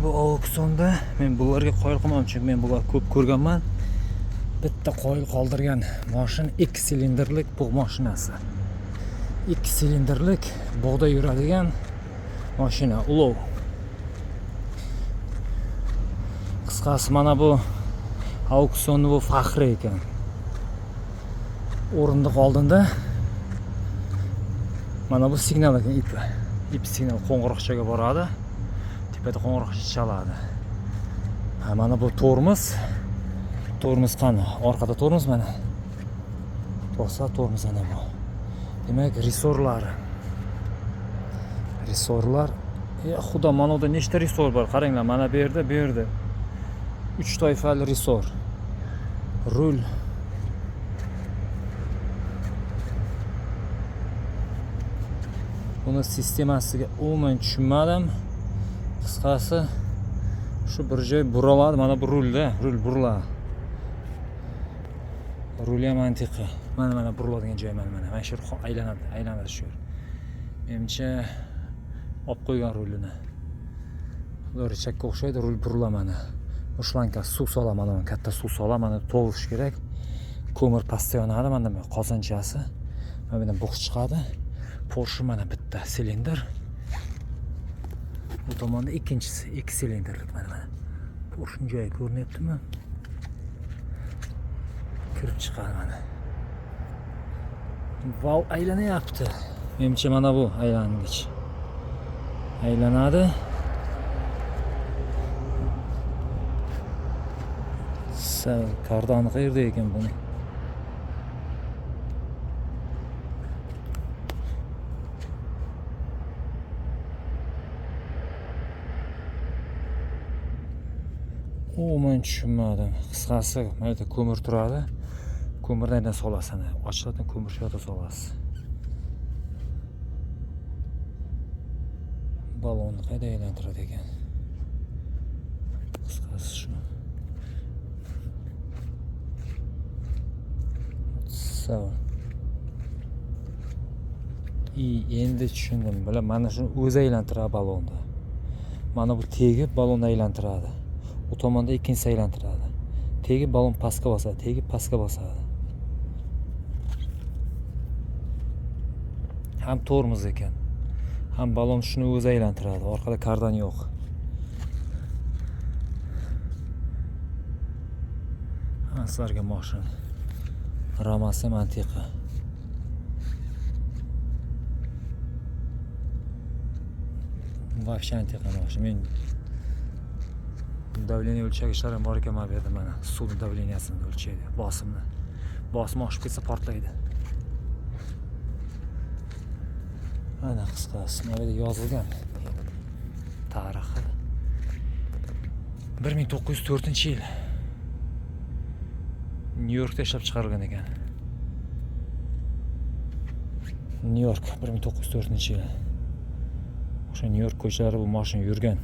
Bu auksionda men bularga qoyil qolmadim, chunki men bular ko'p ko'rganman. Bitta qoyil qoldirgan mashina 2 silindrlik bug' mashinasi. 2 silindrlik bug'da yuradigan mashina, ulov. Qisqasi mana bu auksionni bu faxri ekan. O'rindiq oldinda mana bu signal ekan, ip signal qo'ng'iroqchaga boradi. Tepada qo'ng'iroqcha chaladi. Mana bu tormoz. Tormoz qani? Orqada tormoz mana. Bosa tormoz ana bu. Demak, resorlar. Xudo, mana bu nechta resor bor? Qaranglar, mana bu yerda 3 toifali resor. Rul. Buni sistemasiga umuman tushunmadim. Qisqasi shu bir joy buriladi, mana bu rulda, rul buriladi. Rul ham antiqa. Mana buriladigan joy mana shu aylanadi shu yer. Menimcha olib qo'ygan rulini. Ular chakka o'xshaydi, rul buriladi mana. Ushlanka suv solaman, katta suv solaman, mana to'g'ish kerak. Ko'mir pastda yonadi, mana bu qozonchasi. Mana bundan bug' chiqadi. Porsche mana bitta silindr. Bu tomonda ikkinchisi 2 silindrlik mana. Porsche joyi ko'rinyaptimi? Kirib chiqadi mana. Val aylanyapti. Menimcha mana bu aylangich. Aylanadi. Kardoni qayerda ekan buni? Men tushunmadim. Qisqasi, mana yerda ko'mir turadi. Ko'mirdan solasiz, ochiladigan ko'mir yo'lda solasiz. Balonni qayda aylantiradi ekan? Qisqasi shu. Endi tushundim. Mana shuni o'zi aylantiradi balonni. Mana bu tegib balonni aylantiradi. Bu tomonda ikkinchisi aylantiradi. Tegib balon pastga bosadi, tegib pastga bosadi. Ham tormoz ekan. Ham balon shuni o'zi aylantiradi. Orqada kardan yo'q. Sizlarga mashina. Ramasi ham antiqa. Вообще antiqa mashina. Men davleniya o'lchagichlarim bor ekan mana bu yerda, mana suv davleniyasini o'lchaydi, bosimni. Bosim oshib ketsa portlaydi. Mana qisqasi, mana yerda yozilgan tarixi. 1904-yil. Nyu-Yorkda ishlab chiqarilgan ekan. Nyu-York 1904-yil. O'sha Nyu-York ko'chalari bu mashina yurgan.